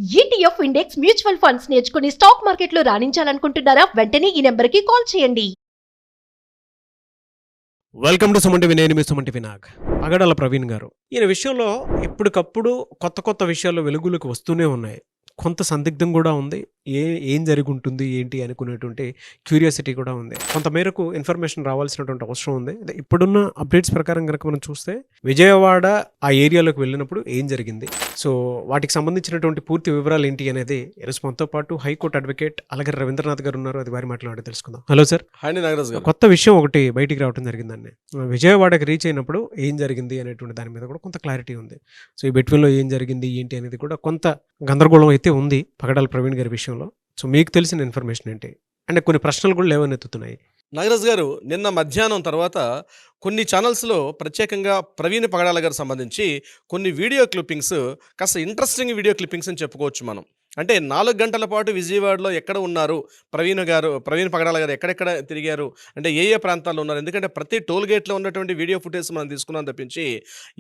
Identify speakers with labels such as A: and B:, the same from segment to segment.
A: ETF index mutual funds నేర్చుకుని stock మార్కెట్లో రాణించాలనుకుంటున్నారా? వెంటనే ఈ నెంబర్కి కాల్ చేయండి.
B: Welcome to Suman TV. నేను మీ సుమన్ టీవీ నాగ్. పగడాల ప్రవీణ్ గారు. ఈయన విషయంలో ఎప్పటికప్పుడు కొత్త విషయాలు వెలుగులోకి వస్తూనే ఉన్నాయి. కొంత సందిగ్ధం కూడా ఉంది. ఏం జరిగి ఉంటుంది ఏంటి అనుకునేటువంటి క్యూరియాసిటీ కూడా ఉంది. కొంత మేరకు ఇన్ఫర్మేషన్ రావాల్సినటువంటి అవసరం ఉంది. ఇప్పుడున్న అప్డేట్స్ ప్రకారం కనుక మనం చూస్తే విజయవాడ ఆ ఏరియాలోకి వెళ్ళినప్పుడు ఏం జరిగింది, సో వాటికి సంబంధించినటువంటి పూర్తి వివరాలు ఏంటి అనేది ఈరోజు మనతో పాటు హైకోర్టు అడ్వకేట్ అలగరి రవీంద్రనాథ్ గారు ఉన్నారు. అది వారి మాట్లాడి తెలుసుకుందాం. Hello sir. కొత్త విషయం ఒకటి బయటికి రావడం జరిగిందండి. విజయవాడకి రీచ్ అయినప్పుడు ఏం జరిగింది అనేటువంటి దాని మీద కూడా కొంత క్లారిటీ ఉంది. సో ఈ బిట్వీన్లో ఏం జరిగింది ఏంటి అనేది కూడా కొంత గందరగోళం అయితే ఉంది పగడాల ప్రవీణ్ గారి విషయంలో. సో మీకు తెలిసిన ఇన్ఫర్మేషన్ ఏంటి అంటే కొన్ని ప్రశ్నలు కూడా లేవనెత్తుతున్నాయి.
C: నాగరాజ్ గారు, నిన్న మధ్యాహ్నం తర్వాత కొన్ని ఛానల్స్లో ప్రత్యేకంగా ప్రవీణ్ పగడాల గారు సంబంధించి కొన్ని వీడియో క్లిప్పింగ్స్, కాస్త ఇంట్రెస్టింగ్ వీడియో క్లిప్పింగ్స్ అని చెప్పుకోవచ్చు మనం. అంటే 4 గంటల పాటు విజయవాడలో ఎక్కడ ఉన్నారు ప్రవీణ్ పగడాల గారు, ఎక్కడెక్కడ తిరిగారు, అంటే ఏ ప్రాంతాల్లో ఉన్నారు, ఎందుకంటే ప్రతి టోల్ గేట్లో ఉన్నటువంటి వీడియో ఫుటేజ్ మనం తీసుకున్నాం తప్పించి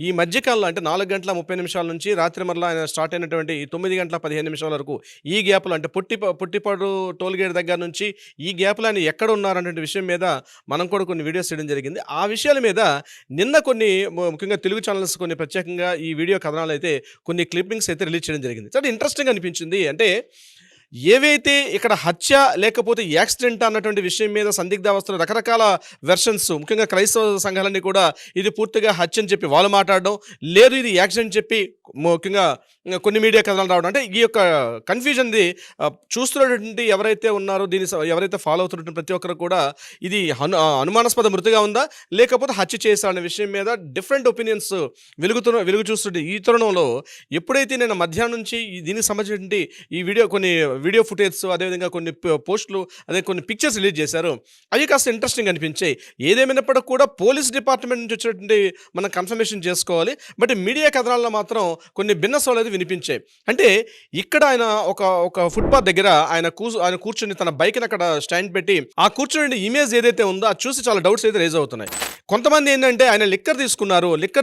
C: ఈ మధ్యకాలంలో అంటే 4 గంటల 30 నిమిషాల నుంచి రాత్రి మరలా ఆయన స్టార్ట్ అయినటువంటి 9 గంటల 15 నిమిషాల వరకు ఈ గ్యాప్లో అంటే పుట్టిపాడు టోల్ గేట్ దగ్గర నుంచి ఈ గ్యాప్లో ఆయన ఎక్కడ ఉన్నారనేటువంటి విషయం మీద మనం కూడా కొన్ని వీడియోస్ చేయడం జరిగింది. ఆ విషయాల మీద నిన్న కొన్ని ముఖ్యంగా తెలుగు ఛానల్స్ కొన్ని ప్రత్యేకంగా ఈ వీడియో కథనాలు అయితే కొన్ని క్లిప్పింగ్స్ అయితే రిలీజ్ చేయడం జరిగింది. చాలా ఇంట్రెస్టింగ్ అనిపించింది. అంటే ఏవైతే ఇక్కడ హత్య లేకపోతే యాక్సిడెంట్ అన్నటువంటి విషయం మీద సందిగ్ధావస్థలు రకరకాల వెర్షన్స్, ముఖ్యంగా క్రైస్తవ సంఘాలన్నీ కూడా ఇది పూర్తిగా హత్య అని చెప్పి వాళ్ళు మాట్లాడడం, లేదు ఇది యాక్సిడెంట్ చెప్పి ముఖ్యంగా కొన్ని మీడియా కథనాలు రావడం, అంటే ఈ యొక్క కన్ఫ్యూజన్ది చూస్తున్నటువంటి ఎవరైతే ఉన్నారో, దీన్ని ఎవరైతే ఫాలో అవుతున్నటువంటి ప్రతి ఒక్కరు కూడా ఇది అనుమానాస్పద మృతిగా ఉందా లేకపోతే హత్య చేశారనే విషయం మీద డిఫరెంట్ ఒపీనియన్స్ వెలుగు చూస్తుంటే ఈ తరుణంలో ఎప్పుడైతే నేను మధ్యాహ్నం నుంచి దీనికి సంబంధించి ఈ వీడియో ఫుటేజ్, అదేవిధంగా కొన్ని పోస్టులు, అదే కొన్ని పిక్చర్స్ రిలీజ్ చేశారు, అవి కాస్త ఇంట్రెస్టింగ్ అనిపించాయి. ఏదేమైనప్పటికీ కూడా పోలీస్ డిపార్ట్మెంట్ నుంచి వచ్చినటువంటి మనం కన్ఫర్మేషన్ చేసుకోవాలి. బట్ మీడియా కథనాల్లో మాత్రం కొన్ని భిన్న సవాళ్ళు వినిపించాయి. అంటే ఇక్కడ ఆయన ఒక ఫుట్పాత్ దగ్గర ఆయన కూర్చొని తన బైక్ని అక్కడ స్టాండ్ పెట్టి ఆ కూర్చొని ఇమేజ్ ఏదైతే ఉందో అది చూసి చాలా డౌట్స్ అయితే రేజ్ అవుతున్నాయి. కొంతమంది ఏంటంటే ఆయన లిక్కర్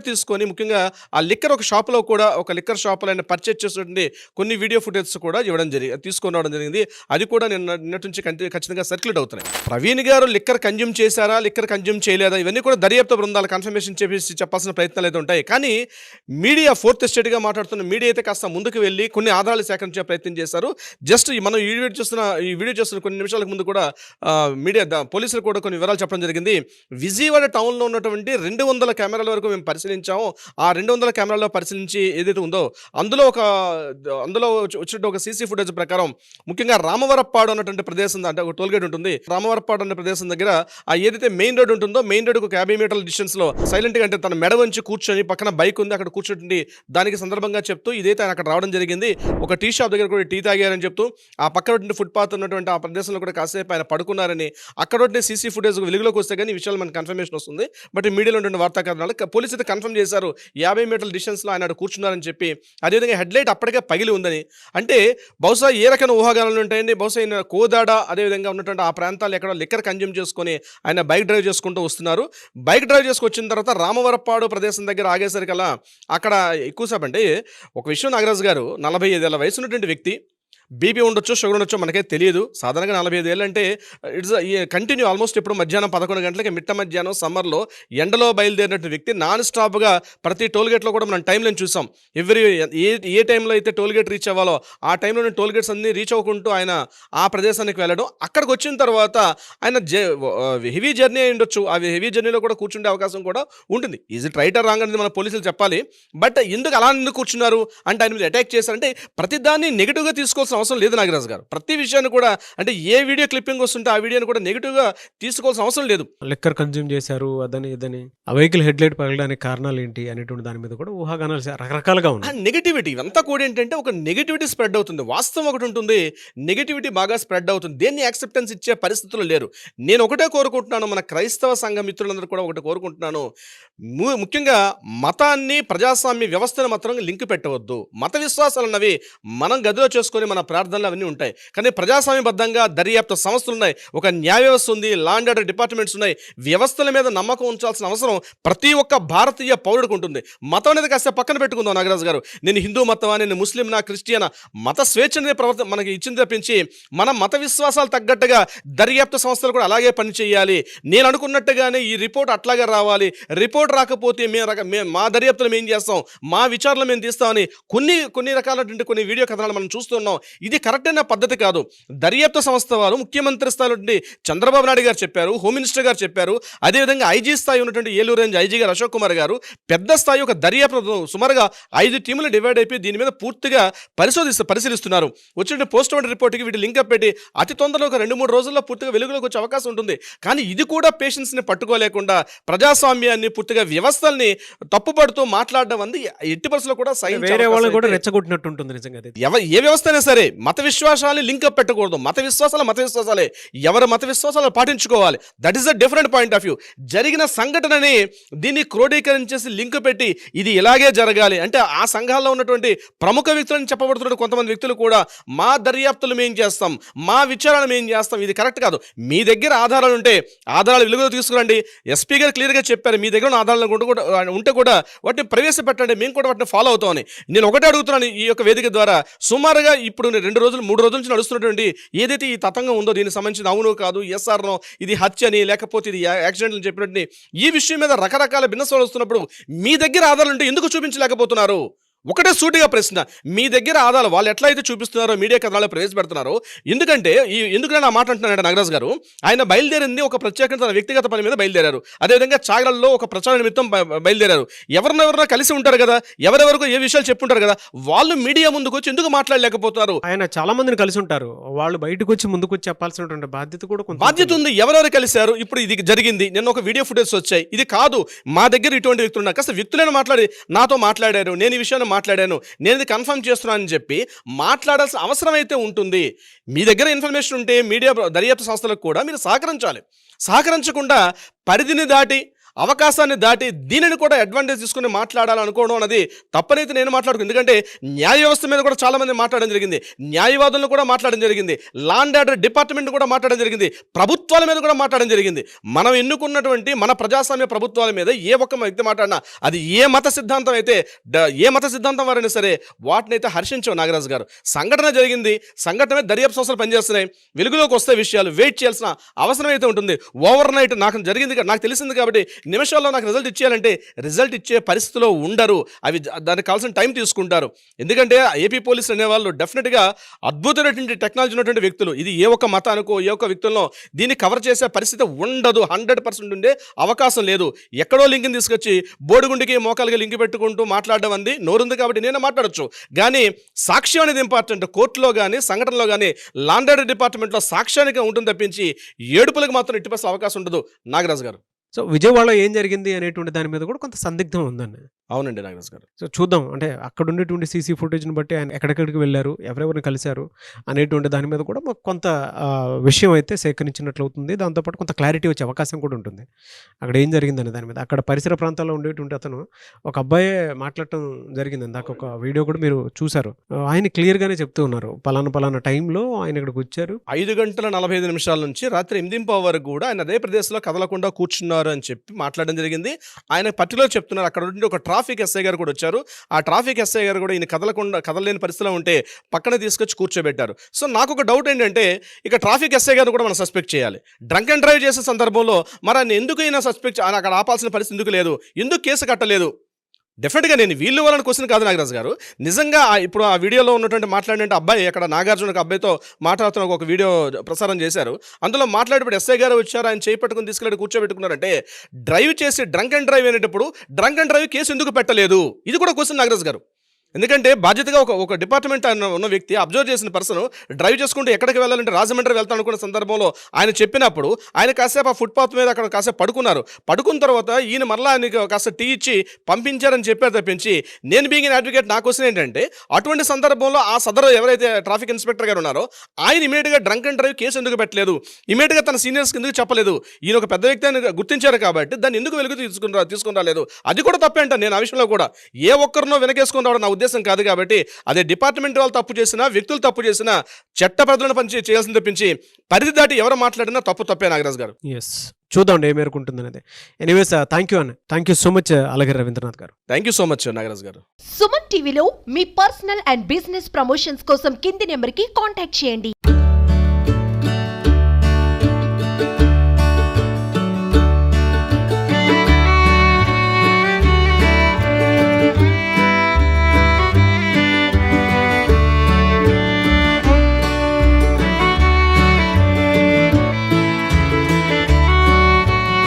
C: తీసుకొని ముఖ్యంగా ఆ లిక్కర్ ఒక షాప్లో కూడా ఒక లిక్కర్ షాప్లో ఆయన పర్చేజ్ చేసినటువంటి కొన్ని వీడియో ఫుటేజ్ కూడా తీసుకొని రావడం జరిగింది. అది కూడా నిన్నటి నుంచి ఖచ్చితంగా సర్క్యులేట్ అవుతున్నాయి. ప్రవీణ్ గారు లిక్కర్ కన్జ్యూమ్ చేశారా, లిక్కర్ కన్జ్యూమ్ చేయలేదా, ఇవన్నీ కూడా దర్యాప్తు బృందాలు కన్ఫర్మేషన్ చెప్పాల్సిన ప్రయత్నాలు అయితే ఉంటాయి. కానీ మీడియా ఫోర్త్ ఎస్టేట్గా మాట్లాడుతున్న మీడియా అయితే కాస్త ముందుకు వెళ్ళి కొన్ని ఆధారాలు సేకరించే ప్రయత్నం చేశారు. జస్ట్ మనం ఈ వీడియో చేస్తున్న కొన్ని నిమిషాలకు ముందు కూడా పోలీసులు కూడా కొన్ని వివరాలు చెప్పడం జరిగింది. విజయవాడ టౌన్లో ఉన్నటువంటి 200 కెమెరాల వరకు మేము పరిశీలించాము. ఆ 200 కెమెరాల్లో పరిశీలించి ఏదైతే ఉందో అందులో వచ్చినట్టు ఒక సీసీ ఫుటేజ్ ప్రకారం ముఖ్యంగా రామవరప్పాడు అన్నటువంటి ప్రదేశం, అంటే ఒక టోల్గేట్ ఉంటుంది, రామవరప్పాడు అనే ప్రదేశం దగ్గర ఆ ఏదైతే మెయిన్ రోడ్ ఉంటుందో మెయిన్ రోడ్ ఒక 50 మీటర్ల డిస్టెన్స్లో సైలెంట్గా, అంటే తన మెడ వంచి కూర్చొని పక్కన బైక్ ఉంది అక్కడ కూర్చుంటుంది, దానికి సందర్భంగా చెప్తూ ఇదైతే ఆయన అక్కడ రావడం జరిగింది. ఒక టీ షాప్ దగ్గర కూడా టీ తాగారని చెప్తూ ఆ పక్కన ఫుట్పాత్ ఉన్నటువంటి ఆ ప్రదేశంలో కూడా కాసేపు ఆయన పడుకున్నారని, అక్కడ సీసీ ఫుటేజ్ వెలుగులోకి వస్తే కానీ ఈ విషయాలు మనకు కన్ఫర్మేషన్ వస్తుంది. బట్ మీడియాలో ఉండే వార్తా కథనాలు పోలీసు అయితే కన్ఫర్మ్ చేశారు 50 మీటర్ల డిస్టెన్స్లో ఆయన కూర్చున్నారని చెప్పి. అదేవిధంగా హెడ్లైట్ అప్పటికే పగిలి ఉందని, అంటే బహుశా ఏ రకమైన ఊహాగానాలు ఉంటాయండి. బహుశా ఆయన కోదాడ అదేవిధంగా ఉన్నటువంటి ఆ ప్రాంతాలు ఎక్కడో లిక్కర్ కన్జ్యూమ్ చేసుకొని ఆయన బైక్ డ్రైవ్ చేసుకుంటూ వస్తున్నారు. బైక్ డ్రైవ్ చేసుకొచ్చిన తర్వాత రామవరప్పాడు ప్రదేశం దగ్గర ఆగేసరికల్లా అక్కడ ఎక్కువసేపు, అంటే ఒక విషయం నాగరాజు గారు, 45 ఏళ్ల వయసు ఉన్నటువంటి వ్యక్తి, బీపీ ఉండొచ్చు, షుగర్ ఉండొచ్చు, మనకే తెలియదు. సాధారణంగా 45 ఏళ్ళు అంటే ఇట్స్ కంటిన్యూ ఆల్మోస్ట్ ఎప్పుడు మధ్యాహ్నం 11 గంటలకి మిట్ట మధ్యాహ్నం సమ్మర్లో ఎండలో బయలుదేరినట్టు వ్యక్తి నాన్ స్టాప్గా ప్రతి టోల్గేట్లో కూడా మనం టైంలో చూసాం. ఏ టైంలో అయితే టోల్గేట్ రీచ్ అవ్వాలో ఆ టైంలోనే టోల్గేట్స్ అన్ని రీచ్ అవ్వకుంటూ ఆయన ఆ ప్రదేశానికి వెళ్ళడం, అక్కడికి వచ్చిన తర్వాత ఆయన హెవీ జర్నీ అయి ఉండొచ్చు. ఆ హెవీ జర్నీలో కూడా కూర్చుండే అవకాశం కూడా ఉంటుంది. Is it right are wrong అనేది మన పోలీసులు చెప్పాలి. బట్ ఎందుకు కూర్చున్నారు అంటే ఆయన మీద అటాక్ చేశారంటే ప్రతిదాన్ని నెగిటివ్గా తీసుకోవాల్సిన అవసరం లేదు నాగరాజు గారు. ప్రతి విషయాన్ని కూడా, అంటే ఏ వీడియో క్లిప్పింగ్ వస్తుంటే ఆ వీడియోని కూడా నెగిటివ్గా తీసుకోవాల్సిన అవసరం లేదు.
B: లిక్కర్ కన్జ్యూమ్ చేశారు అదని ఇదని, ఆ వెహికల్ హెడ్లైట్ పగలడానికి కారణాలు ఏంటి అనేటువంటి దాని మీద కూడా ఊహాగానాలు రకరకాలుగా ఉన్నాయి.
C: నెగిటివిటీ ఇవంతా కూడా ఏంటంటే ఒక నెగిటివిటీ స్ప్రెడ్ అవుతుంది. వాస్తవం ఒకటి ఉంటుంది, నెగిటివిటీ బాగా స్ప్రెడ్ అవుతుంది. దేన్ని యాక్సెప్టెన్స్ ఇచ్చే పరిస్థితులు లేరు. నేను ఒకటే కోరుకుంటున్నాను, మన క్రైస్తవ సంఘ మిత్రులందరూ కూడా ఒకటి కోరుకుంటున్నాను, ముఖ్యంగా మతాన్ని ప్రజాస్వామ్య వ్యవస్థను మాత్రం లింక్ పెట్టవద్దు. మత విశ్వాసాలు అన్నవి మనం గదిలో చేసుకొని మన ప్రార్థనలు అవన్నీ ఉంటాయి. కానీ ప్రజాస్వామ్యబద్ధంగా దర్యాప్తు సంస్థలు ఉన్నాయి, ఒక న్యాయ వ్యవస్థ ఉంది, లా అండ్ ఆర్డర్ డిపార్ట్మెంట్స్ ఉన్నాయి. వ్యవస్థల మీద నమ్మకం ఉంచాల్సిన అవసరం ప్రతి ఒక్క భారతీయ పౌరుడికి ఉంటుంది. మతం అనేది కాస్త పక్కన పెట్టుకుందాం నాగరాజు గారు. నేను హిందూ మతమా, నేను ముస్లింనా, క్రిస్టియనా, మత స్వేచ్ఛ అనేది మనకి ఇచ్చింది తప్పించి మన మత విశ్వాసాలు తగ్గట్టుగా దర్యాప్తు సంస్థలు కూడా అలాగే పనిచేయాలి. నేను అనుకున్నట్టుగానే ఈ రిపోర్ట్ అట్లాగే రావాలి. రిపోర్ట్ రాకపోతే మా దర్యాప్తులు మేము చేస్తాం, మా విచారణలు మేము తీస్తామని కొన్ని రకాలైనటువంటి కొన్ని వీడియో కథనాలు మనం చూస్తున్నాం. ఇది కరెక్ట్ అయిన పద్ధతి కాదు. దర్యాప్తు సంస్థ వాళ్ళు ముఖ్యమంత్రి స్థాయిలో చంద్రబాబు నాయుడు గారు చెప్పారు, హోమ్ మినిస్టర్ గారు చెప్పారు, అదేవిధంగా ఐజీ స్థాయి ఉన్నటువంటి ఏలూరు రేంజ్ ఐజీ గారు అశోక్ కుమార్ గారు పెద్ద స్థాయి ఒక దర్యాప్తు సుమారుగా 5 టీములు డివైడ్ అయిపోయి దీని మీద పూర్తిగా పరిశీలిస్తున్నారు. వచ్చిన పోస్ట్ మార్టం రిపోర్ట్కి వీటి లింక్ అప్ పెట్టి అతి తొందరలో ఒక 2-3 రోజుల్లో పూర్తిగా వెలుగులోకి వచ్చే అవకాశం ఉంటుంది. కానీ ఇది కూడా పేషెన్స్ని పట్టుకోలేకుండా ప్రజాస్వామ్యాన్ని పూర్తిగా వ్యవస్థల్ని తప్పుపడుతూ మాట్లాడడం అంది ఎట్టి పరిస్థితుల్లో కూడా
B: వేరే వాళ్ళు కూడా రెచ్చగొట్టినట్టు ఉంటుంది. నిజంగా
C: ఏ వ్యవస్థ అయినా సరే మత విశ్వాసాన్ని లింక్ అప్ పెట్టకూడదు. మత విశ్వాసాలే ఎవరి మత విశ్వాసాలు పాటించుకోవాలి. That is the different point of view. జరిగిన సంఘటనని దీన్ని క్రోడీకరించేసి లింక్ పెట్టి ఇది ఇలాగే జరగాలి అంటే ఆ సంఘాల్లో ఉన్నటువంటి ప్రముఖ వ్యక్తులను చెప్పబడుతున్న కొంతమంది వ్యక్తులు కూడా మా దర్యాప్తులు మేము చేస్తాం, మా విచారణ మేము చేస్తాం, ఇది కరెక్ట్ కాదు. మీ దగ్గర ఆధారాలు ఉంటే ఆధారాలు వెలుగులో తీసుకురండి. ఎస్పీ గారు క్లియర్గా చెప్పారు, మీ దగ్గర ఉన్న ఆధారాలు ఉంటే కూడా వాటిని ప్రవేశపెట్టండి, మేము కూడా వాటిని ఫాలో అవుతామని. నేను ఒకటే అడుగుతున్నాను ఈ యొక్క వేదిక ద్వారా, సుమారుగా ఇప్పుడు 2 రోజులు 3 రోజుల నుంచి నడుస్తున్నటువంటి ఏదైతే ఈ తతంగం ఉందో దీనికి సంబంధించిన అవును కాదు, ఎస్ఆర్నో, ఇది హత్య అని లేకపోతే ఇది యాక్సిడెంట్ అని చెప్పినట్టు ఈ విషయం మీద రకరకాల భిన్నస్వరాలు వస్తున్నప్పుడు మీ దగ్గర ఆధారాలు ఉంటే ఎందుకు చూపించలేకపోతున్నారు? ఒకటే సూటిగా ప్రశ్న. మీ దగ్గర ఆధారాలు వాళ్ళు ఎట్లయితే చూపిస్తున్నారో మీడియా కథనాలు ప్రవేశపెడుతున్నారో, ఎందుకంటే ఎందుకంటే నా మాట అంటున్నాడు నాగరాజు గారు, ఆయన బయలుదేరింది ఒక ప్రత్యేకంగా తన వ్యక్తిగత పని మీద బయలుదేరారు. అదేవిధంగా చాగలలో ఒక ప్రచార నిమిత్తం బయలుదేరారు. ఎవరినెవరినో కలిసి ఉంటారు కదా, ఎవరెవరికి ఏ విషయాలు చెప్పుంటారు కదా, వాళ్ళు మీడియా ముందుకు వచ్చి ఎందుకు మాట్లాడలేకపోతున్నారు?
B: ఆయన చాలా మందిని కలిసి ఉంటారు, వాళ్ళు బయటకు వచ్చి ముందుకు వచ్చి చెప్పాల్సినటువంటి బాధ్యత కూడా
C: బాధ్యత ఉంది. ఎవరెవరు కలిశారు, ఇప్పుడు ఇది జరిగింది, నిన్న ఒక వీడియో ఫుటేజ్ వచ్చాయి, ఇది కాదు మా దగ్గర ఇటువంటి వ్యక్తులు ఉన్నారు, కాస్త వ్యక్తులైనా మాట్లాడి నాతో మాట్లాడారు, నేను ఈ విషయాన్ని మాట్లాడాను, నేను ఇది కన్ఫర్మ్ చేస్తున్నాను అని చెప్పి మాట్లాడాల్సిన అవసరం అయితే ఉంటుంది. మీ దగ్గర ఇన్ఫర్మేషన్ ఉంటే మీడియా దర్యాప్తు సంస్థలకు కూడా మీరు సహకరించాలి. సహకరించకుండా పరిధిని దాటి అవకాశాన్ని దాటి దీనిని కూడా అడ్వాంటేజ్ తీసుకుని మాట్లాడాలనుకోవడం అనేది తప్పనైతే నేను మాట్లాడుకు. ఎందుకంటే న్యాయ వ్యవస్థ మీద కూడా చాలామంది మాట్లాడడం జరిగింది, న్యాయవాదులను కూడా మాట్లాడడం జరిగింది, లా అండ్ ఆర్డర్ డిపార్ట్మెంట్ కూడా మాట్లాడడం జరిగింది, ప్రభుత్వాల మీద కూడా మాట్లాడడం జరిగింది. మనం ఎన్నుకున్నటువంటి మన ప్రజాస్వామ్య ప్రభుత్వాల మీద ఏ ఒక్క వ్యక్తి మాట్లాడినా అది ఏ మత సిద్ధాంతం అయితే ఏ మత సిద్ధాంతం వారైనా సరే వాటినైతే హర్షించాం నాగరాజు గారు. సంఘటన జరిగింది, సంఘటన దర్యాప్తు సంస్థలు పనిచేస్తున్నాయి, వెలుగులోకి వస్తే విషయాలు వెయిట్ చేయాల్సిన అవసరం అయితే ఉంటుంది. ఓవర్ నైట్ నాకు జరిగింది, నాకు తెలిసింది కాబట్టి నిమిషాల్లో నాకు రిజల్ట్ ఇచ్చేయాలంటే రిజల్ట్ ఇచ్చే పరిస్థితిలో ఉండరు. అవి దానికి కావాల్సిన టైం తీసుకుంటారు. ఎందుకంటే ఏపీ పోలీసులు అనేవాళ్ళు డెఫినెట్గా అద్భుతమైనటువంటి టెక్నాలజీ ఉన్నటువంటి వ్యక్తులు. ఇది ఏ ఒక్క మతానికో ఏ ఒక్క వ్యక్తులను దీన్ని కవర్ చేసే పరిస్థితి ఉండదు, 100% ఉండే అవకాశం లేదు. ఎక్కడో లింక్ని తీసుకొచ్చి బోడిగుండికి మోకాలుగా లింక్ పెట్టుకుంటూ మాట్లాడడం అంది నోరుంది కాబట్టి నేను మాట్లాడచ్చు. కానీ సాక్ష్యం అనేది ఇంపార్టెంట్. కోర్టులో కానీ సంఘటనలో కానీ లా అండ్ ఆర్డర్ డిపార్ట్మెంట్లో సాక్ష్యానికి ఉంటుంది తప్పించి ఏడుపులకు మాత్రం ఎట్టి పరిస్థితుల్లో అవకాశం ఉండదు నాగరాజు గారు.
B: సో విజయవాడలో ఏం జరిగింది అనేటువంటి దాని మీద కూడా కొంత సందిగ్ధం ఉందండి.
C: అవునండి నాగరాజు గారు.
B: సో చూద్దాం, అంటే అక్కడ ఉండేటువంటి సీసీ ఫుటేజ్ని బట్టి ఆయన ఎక్కడెక్కడికి వెళ్ళారు, ఎవరెవరిని కలిశారు అనేటువంటి దాని మీద కూడా మాకు కొంత విషయం అయితే సేకరించినట్లు అవుతుంది. దాంతోపాటు కొంత క్లారిటీ వచ్చే అవకాశం కూడా ఉంటుంది అక్కడ ఏం జరిగిందనే దాని మీద. అక్కడ పరిసర ప్రాంతాల్లో ఉండేటువంటి అతను ఒక అబ్బాయే మాట్లాడటం జరిగింది. ఇందాక ఒక వీడియో కూడా మీరు చూశారు. ఆయన క్లియర్గానే చెప్తూ ఉన్నారు, పలానా టైంలో ఆయన ఇక్కడికి వచ్చారు,
C: 5:45 నుంచి రాత్రి 8 వరకు కూడా ఆయన అదే ప్రదేశంలో కదలకుండా కూర్చున్నారు అని చెప్పి మాట్లాడడం జరిగింది. ఆయన పర్టికులర్ చెప్తున్నారు. అక్కడ ఉండి ఒక ట్రాఫిక్ ఎస్ఐ గారు కూడా వచ్చారు. ఆ ట్రాఫిక్ ఎస్ఐ గారు కూడా ఈయన కదలలేని పరిస్థితిలో ఉంటే పక్కన తీసుకొచ్చి కూర్చోబెట్టారు. సో నాకు ఒక డౌట్ ఏంటంటే, ఇక ట్రాఫిక్ ఎస్ఐ గారు కూడా మనం సస్పెక్ట్ చేయాలి. డ్రంక్ అండ్ డ్రైవ్ చేసే సందర్భంలో మరి ఆయన ఎందుకు అయినా సస్పెక్ట్ అక్కడ ఆపాల్సిన పరిస్థితి ఎందుకు లేదు, ఎందుకు కేసు కట్టలేదు? డెఫినెట్గా నేను వీళ్ళు వాళ్ళని క్వశ్చన్ కాదు నాగరాజు గారు. నిజంగా ఇప్పుడు ఆ వీడియోలో ఉన్నటువంటి మాట్లాడినట్టు అబ్బాయి అక్కడ నాగార్జున ఒక అబ్బాయితో మాట్లాడుతున్న ఒక వీడియో ప్రసారం చేశారు. అందులో మాట్లాడేటప్పుడు ఎస్ఐ గారు వచ్చారు, ఆయన చేయి పట్టుకుని తీసుకెళ్ళి కూర్చోబెట్టుకున్నారంటే డ్రైవ్ చేసి డ్రంక్ అండ్ డ్రైవ్ అనేటప్పుడు డ్రంక్ అండ్ డ్రైవ్ కేసు ఎందుకు పెట్టలేదు? ఇది కూడా క్వశ్చన్ నాగరాజు గారు. ఎందుకంటే బాధ్యతగా ఒక డిపార్ట్మెంట్ ఉన్న వ్యక్తి అబ్జర్వ్ చేసిన పర్సన్ డ్రైవ్ చేసుకుంటూ ఎక్కడికి వెళ్ళాలంటే రాజమండ్రి వెళ్తాను అనుకున్న సందర్భంలో ఆయన చెప్పినప్పుడు ఆయన కాసేపు ఆ ఫుట్పాత్ మీద అక్కడ కాసేపు పడుకున్న తర్వాత ఈయన మరలా ఆయనకి కాస్త టీ ఇచ్చి పంపించారని చెప్పారు తప్పించి, నేను బీయింగ్ అడ్వకేట్ నా క్వశ్చన్ ఏంటంటే, అటువంటి సందర్భంలో ఆ సదరు ఎవరైతే ట్రాఫిక్ ఇన్స్పెక్టర్ గారు ఉన్నారో ఆయన ఇమీడియట్గా డ్రంక్ అండ్ డ్రైవ్ కేసు ఎందుకు పెట్టలేదు? ఇమీడియట్గా తన సీనియర్స్కి ఎందుకు చెప్పలేదు? ఈయన ఒక పెద్ద వ్యక్తి అని గుర్తించారు కాబట్టి దాన్ని ఎందుకు వెలుగు తీసుకుని రాలేదు? అది కూడా తప్పే అంట. నేను ఆ విషయంలో కూడా ఏ ఒక్కరినో వెనకేసుకుని రావడం నా ఉద్దేశం ఉద్దేశం కాదు కాబట్టి అదే డిపార్ట్మెంట్ వాళ్ళు తప్పు చేసినా, వ్యక్తులు తప్పు చేసినా చట్ట పరిధిలోనే చేయాల్సింది తప్పించి పరిధి దాటి ఎవరు మాట్లాడినా తప్పే నాగరాజు గారు.
B: ఎస్, చూద్దాం ఏ మేరకు ఉంటుందనేది. ఎనీవేస్ థ్యాంక్ యూ అన్న, thank you so much Alagiri Ravindranath గారు.
C: Thank you so much Nagaraju గారు.
A: సుమన్ టీవీలో మీ పర్సనల్ అండ్ బిజినెస్ ప్రమోషన్స్ కోసం కింది నెంబర్కి కాంటాక్ట్ చేయండి.